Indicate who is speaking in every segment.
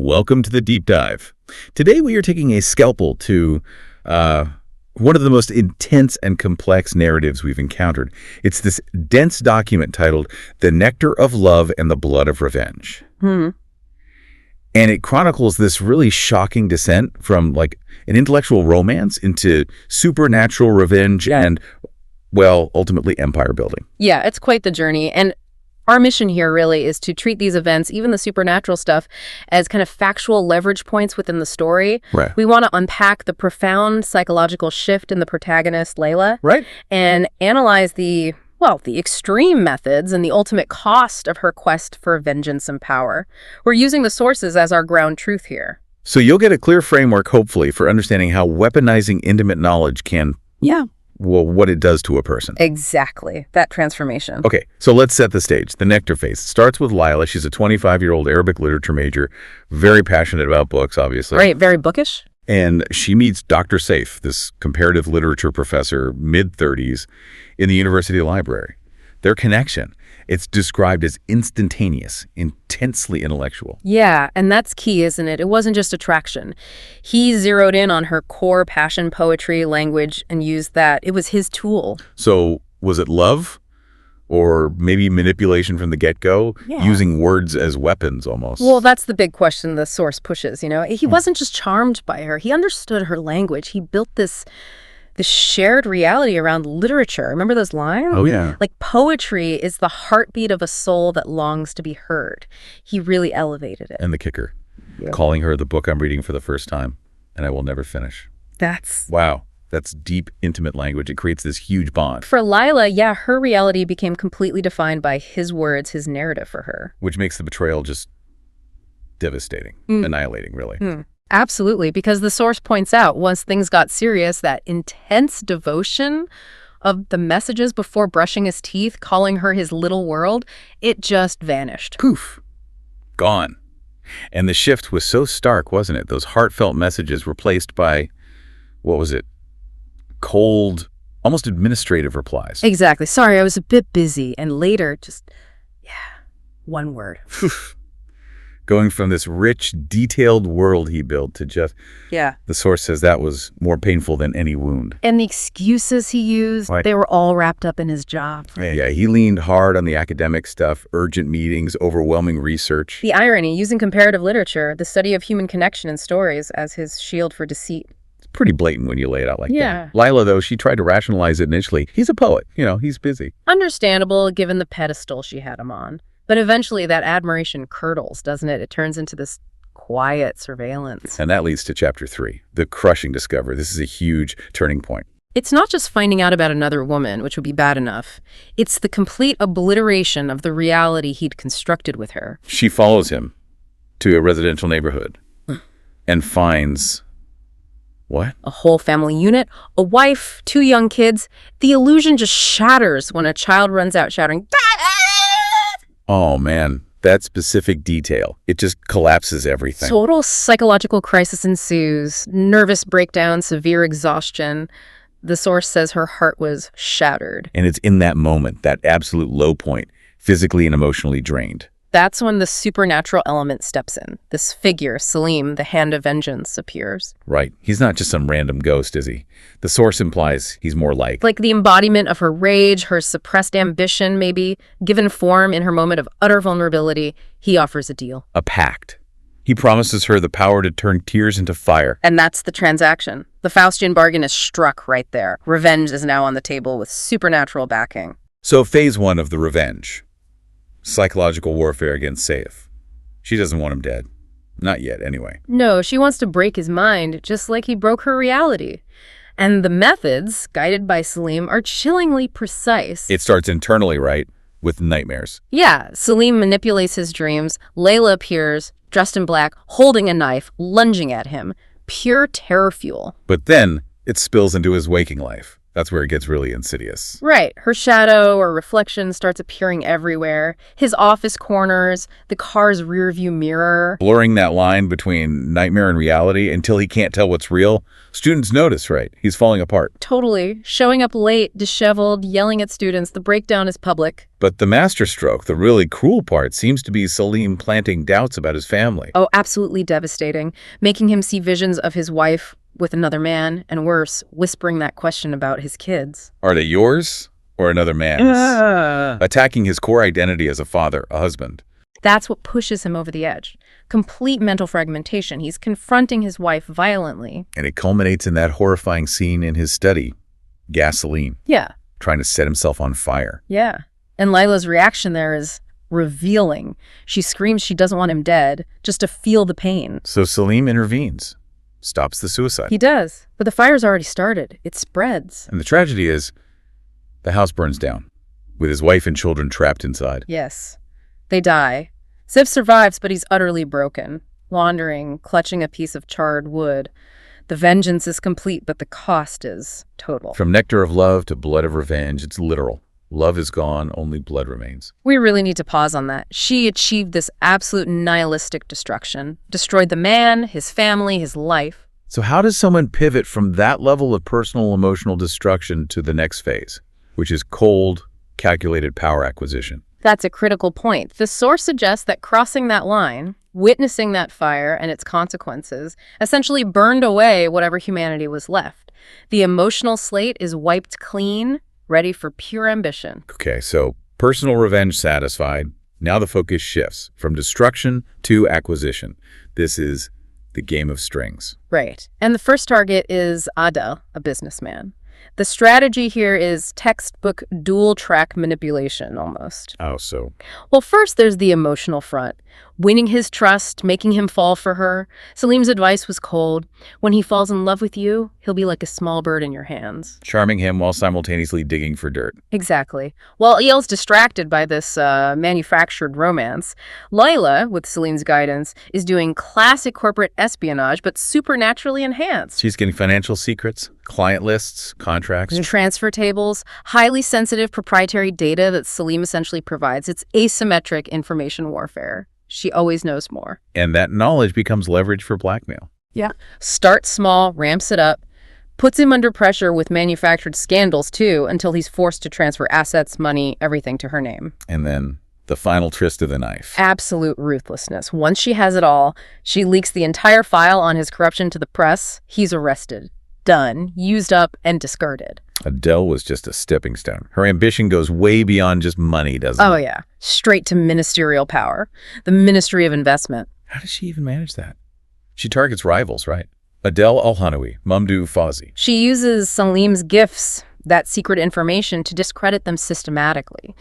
Speaker 1: Welcome to the deep dive. Today we are taking a scalpel to one of the most intense and complex narratives we've encountered. It's this dense document titled The Nectar of Love and the Blood of Revenge. And it chronicles this really shocking descent from like an intellectual romance into supernatural revenge and, well, ultimately empire building.
Speaker 2: Yeah, it's quite the journey. And our mission here really is to treat these events, even the supernatural stuff, as kind of factual leverage points within the story.
Speaker 1: Right.
Speaker 2: We want to unpack the profound psychological shift in the protagonist, Layla,
Speaker 1: Right.
Speaker 2: and analyze the extreme methods and the ultimate cost of her quest for vengeance and power. We're using the sources as our ground truth here.
Speaker 1: So you'll get a clear framework, hopefully, for understanding how weaponizing intimate knowledge can, well, what it does to a person.
Speaker 2: Exactly. That transformation.
Speaker 1: Okay, so let's set the stage. The Nectar phase starts with Layla. She's a 25-year-old Arabic literature major, very passionate about books, obviously.
Speaker 2: Right, very bookish.
Speaker 1: And she meets Dr. Saif, this comparative literature professor, mid-30s, in the university library. Their connection, it's described as instantaneous, intensely intellectual.
Speaker 2: Yeah, and that's key, isn't it? It wasn't just attraction. He zeroed in on her core passion, poetry, language, and used that. It was his tool.
Speaker 1: So was it love? Or maybe manipulation from the get-go, using words as weapons almost?
Speaker 2: Well, that's the big question the source pushes, you know? He wasn't just charmed by her. He understood her language. He built this shared reality around literature. Remember those lines?
Speaker 1: Oh, yeah.
Speaker 2: Like, poetry is the heartbeat of a soul that longs to be heard. He really elevated it.
Speaker 1: And the kicker, calling her the book I'm reading for the first time, and I will never finish. Wow. That's deep, intimate language. It creates this huge bond.
Speaker 2: For Layla, her reality became completely defined by his words, his narrative for her.
Speaker 1: Which makes the betrayal just devastating, annihilating, really.
Speaker 2: Absolutely, because the source points out, once things got serious, that intense devotion of the messages before brushing his teeth, calling her his little world, it just vanished.
Speaker 1: Poof. Gone. And the shift was so stark, wasn't it? Those heartfelt messages replaced by, what was it? Cold, almost administrative replies.
Speaker 2: Exactly. Sorry, I was a bit busy. And later, just, one word.
Speaker 1: Going from this rich, detailed world he built to just, the source says that was more painful than any wound.
Speaker 2: And the excuses he used, they were all wrapped up in his job.
Speaker 1: Yeah, he leaned hard on the academic stuff, urgent meetings, overwhelming research.
Speaker 2: The irony, using comparative literature, the study of human connection and stories, as his shield for deceit.
Speaker 1: Pretty blatant when you lay it out like that. Layla, though, she tried to rationalize it initially. He's a poet. He's busy.
Speaker 2: Understandable, given the pedestal she had him on. But eventually that admiration curdles, doesn't it? It turns into this quiet surveillance.
Speaker 1: And that leads to chapter 3, the crushing discovery. This is a huge turning point.
Speaker 2: It's not just finding out about another woman, which would be bad enough. It's the complete obliteration of the reality he'd constructed with her.
Speaker 1: She follows him to a residential neighborhood and finds... what?
Speaker 2: A whole family unit, a wife, 2 young kids. The illusion just shatters when a child runs out shouting, "Dad!"
Speaker 1: Oh, man. That specific detail. It just collapses everything.
Speaker 2: Total psychological crisis ensues. Nervous breakdown, severe exhaustion. The source says her heart was shattered.
Speaker 1: And it's in that moment, that absolute low point, physically and emotionally drained.
Speaker 2: That's when the supernatural element steps in. This figure, Salim, the hand of vengeance, appears.
Speaker 1: Right. He's not just some random ghost, is he? The source implies he's more like
Speaker 2: the embodiment of her rage, her suppressed ambition, maybe. Given form in her moment of utter vulnerability, he offers a deal.
Speaker 1: a pact. He promises her the power to turn tears into fire.
Speaker 2: And that's the transaction. The Faustian bargain is struck right there. Revenge is now on the table with supernatural backing.
Speaker 1: So phase 1 of the revenge. Psychological warfare against Saif. She doesn't want him dead. Not yet, anyway.
Speaker 2: No, she wants to break his mind, just like he broke her reality. And the methods, guided by Salim, are chillingly precise.
Speaker 1: It starts internally, right? With nightmares.
Speaker 2: Yeah, Salim manipulates his dreams. Layla appears, dressed in black, holding a knife, lunging at him. Pure terror fuel.
Speaker 1: But then it spills into his waking life. That's where it gets really insidious.
Speaker 2: Right. Her shadow or reflection starts appearing everywhere. His office corners, the car's rearview mirror.
Speaker 1: Blurring that line between nightmare and reality until he can't tell what's real. Students notice, right? He's falling apart.
Speaker 2: Totally. Showing up late, disheveled, yelling at students. The breakdown is public.
Speaker 1: But the masterstroke, the really cruel part, seems to be Salim planting doubts about his family.
Speaker 2: Oh, absolutely devastating. Making him see visions of his wife with another man, and worse, whispering that question about his kids.
Speaker 1: Are they yours or another man's? Attacking his core identity as a father, a husband.
Speaker 2: That's what pushes him over the edge. Complete mental fragmentation. He's confronting his wife violently.
Speaker 1: And it culminates in that horrifying scene in his study, gasoline.
Speaker 2: Yeah.
Speaker 1: Trying to set himself on fire.
Speaker 2: Yeah. And Layla's reaction there is revealing. She screams she doesn't want him dead, just to feel the pain.
Speaker 1: So Salim intervenes, stops the suicide.
Speaker 2: He does, but the fire's already started. It spreads.
Speaker 1: And the tragedy is, the house burns down, with his wife and children trapped inside.
Speaker 2: Yes. They die. Sif survives, but he's utterly broken, wandering, clutching a piece of charred wood. The vengeance is complete, but the cost is total.
Speaker 1: From Nectar of Love to Blood of Revenge, it's literal. Love is gone, only blood remains.
Speaker 2: We really need to pause on that. She achieved this absolute nihilistic destruction, destroyed the man, his family, his life.
Speaker 1: So how does someone pivot from that level of personal emotional destruction to the next phase, which is cold, calculated power acquisition?
Speaker 2: That's a critical point. The source suggests that crossing that line, witnessing that fire and its consequences, essentially burned away whatever humanity was left. The emotional slate is wiped clean, ready for pure ambition.
Speaker 1: Okay, so personal revenge satisfied. Now the focus shifts from destruction to acquisition. This is the game of strings.
Speaker 2: Right. And the first target is Adel, a businessman. The strategy here is textbook dual-track manipulation, almost.
Speaker 1: Oh, so?
Speaker 2: Well, first there's the emotional front. Winning his trust, making him fall for her. Salim's advice was cold. When he falls in love with you, he'll be like a small bird in your hands.
Speaker 1: Charming him while simultaneously digging for dirt.
Speaker 2: Exactly. While Eyal's distracted by this manufactured romance, Layla, with Salim's guidance, is doing classic corporate espionage, but supernaturally enhanced.
Speaker 1: She's getting financial secrets, client lists, contracts.
Speaker 2: Transfer tables, highly sensitive proprietary data that Salim essentially provides. It's asymmetric information warfare. She always knows more.
Speaker 1: And that knowledge becomes leverage for blackmail.
Speaker 2: Yeah. Starts small, ramps it up, puts him under pressure with manufactured scandals, too, until he's forced to transfer assets, money, everything to her name.
Speaker 1: And then the final tryst of the knife.
Speaker 2: Absolute ruthlessness. Once she has it all, she leaks the entire file on his corruption to the press. He's arrested. Done. Used up and discarded.
Speaker 1: Adele was just a stepping stone. Her ambition goes way beyond just money, doesn't it?
Speaker 2: Oh, yeah. Straight to ministerial power. The Ministry of Investment.
Speaker 1: How does she even manage that? She targets rivals, right? Adele Al-Hanawi, Mamdouh Fawzi.
Speaker 2: She uses Salim's gifts, that secret information, to discredit them systematically.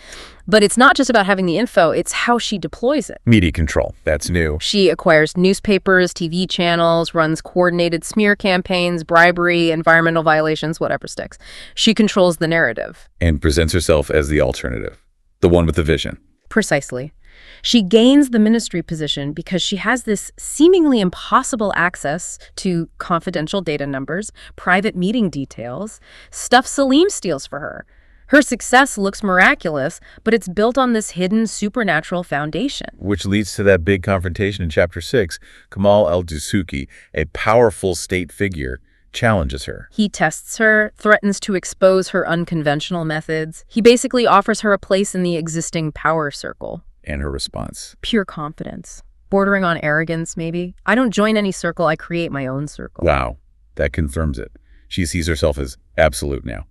Speaker 2: But it's not just about having the info, it's how she deploys it.
Speaker 1: Media control, that's new.
Speaker 2: She acquires newspapers, TV channels, runs coordinated smear campaigns, bribery, environmental violations, whatever sticks. She controls the narrative.
Speaker 1: And presents herself as the alternative, the one with the vision.
Speaker 2: Precisely. She gains the ministry position because she has this seemingly impossible access to confidential data numbers, private meeting details, stuff Salim steals for her. Her success looks miraculous, but it's built on this hidden supernatural foundation.
Speaker 1: Which leads to that big confrontation in Chapter 6. Kamal al-Dusuki, a powerful state figure, challenges her.
Speaker 2: He tests her, threatens to expose her unconventional methods. He basically offers her a place in the existing power circle.
Speaker 1: And her response?
Speaker 2: Pure confidence. Bordering on arrogance, maybe. I don't join any circle, I create my own circle.
Speaker 1: Wow, that confirms it. She sees herself as absolute now.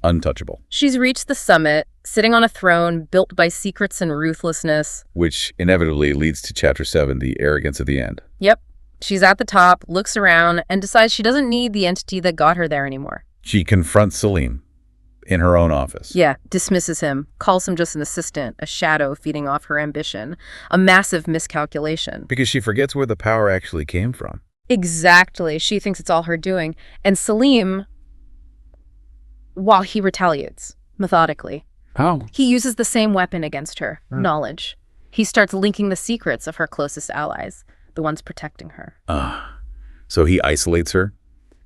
Speaker 1: Untouchable.
Speaker 2: She's reached the summit, sitting on a throne built by secrets and ruthlessness.
Speaker 1: Which inevitably leads to Chapter 7, the arrogance of the end.
Speaker 2: Yep. She's at the top, looks around, and decides she doesn't need the entity that got her there anymore.
Speaker 1: She confronts Salim in her own office.
Speaker 2: Yeah, dismisses him, calls him just an assistant, a shadow feeding off her ambition, a massive miscalculation.
Speaker 1: Because she forgets where the power actually came from.
Speaker 2: Exactly. She thinks it's all her doing. And Salim, while he retaliates, methodically.
Speaker 1: How?
Speaker 2: He uses the same weapon against her, knowledge. He starts linking the secrets of her closest allies, the ones protecting her.
Speaker 1: So he isolates her,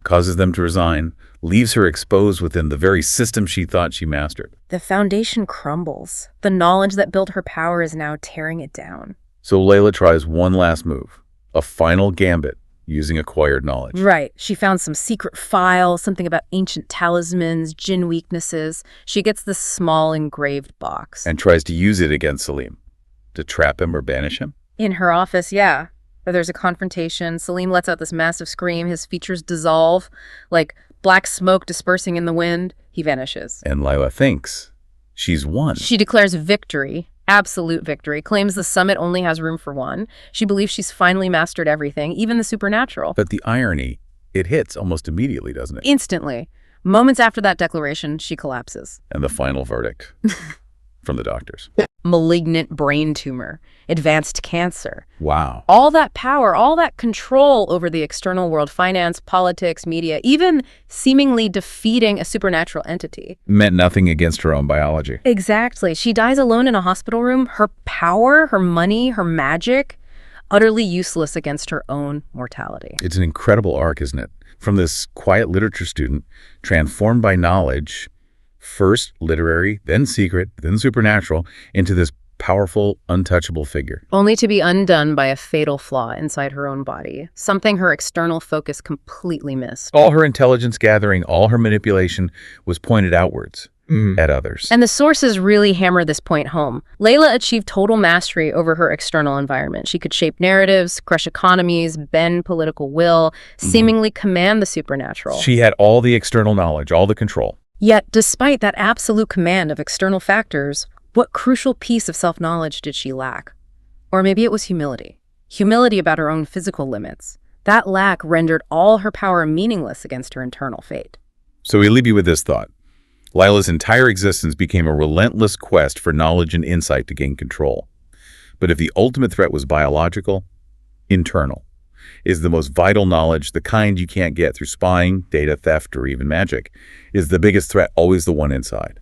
Speaker 1: causes them to resign, leaves her exposed within the very system she thought she mastered.
Speaker 2: The foundation crumbles. The knowledge that built her power is now tearing it down.
Speaker 1: So Layla tries one last move, a final gambit using acquired knowledge.
Speaker 2: Right. She found some secret file, something about ancient talismans, jinn weaknesses. She gets this small engraved box.
Speaker 1: And tries to use it against Salim, to trap him or banish him.
Speaker 2: In her office, yeah. There's a confrontation. Salim lets out this massive scream. His features dissolve, like black smoke dispersing in the wind. He vanishes.
Speaker 1: And Layla thinks she's won.
Speaker 2: She declares victory, absolute victory, claims the summit only has room for one. She believes she's finally mastered everything, even the supernatural.
Speaker 1: But the irony, it hits almost immediately, doesn't it?
Speaker 2: Instantly. Moments after that declaration, she collapses.
Speaker 1: And the final verdict from the doctors.
Speaker 2: Malignant brain tumor, advanced cancer.
Speaker 1: Wow.
Speaker 2: All that power, all that control over the external world, finance, politics, media, even seemingly defeating a supernatural entity.
Speaker 1: Meant nothing against her own biology.
Speaker 2: Exactly. She dies alone in a hospital room. Her power, her money, her magic, utterly useless against her own mortality.
Speaker 1: It's an incredible arc, isn't it? From this quiet literature student, transformed by knowledge, first literary, then secret, then supernatural, into this powerful, untouchable figure.
Speaker 2: Only to be undone by a fatal flaw inside her own body, something her external focus completely missed.
Speaker 1: All her intelligence gathering, all her manipulation was pointed outwards at others.
Speaker 2: And the sources really hammer this point home. Layla achieved total mastery over her external environment. She could shape narratives, crush economies, bend political will, seemingly command the supernatural.
Speaker 1: She had all the external knowledge, all the control.
Speaker 2: Yet, despite that absolute command of external factors, what crucial piece of self-knowledge did she lack? Or maybe it was humility. Humility about her own physical limits. That lack rendered all her power meaningless against her internal fate.
Speaker 1: So we leave you with this thought. Layla's entire existence became a relentless quest for knowledge and insight to gain control. But if the ultimate threat was biological, internal is the most vital knowledge, the kind you can't get through spying, data theft, or even magic. Is the biggest threat always the one inside?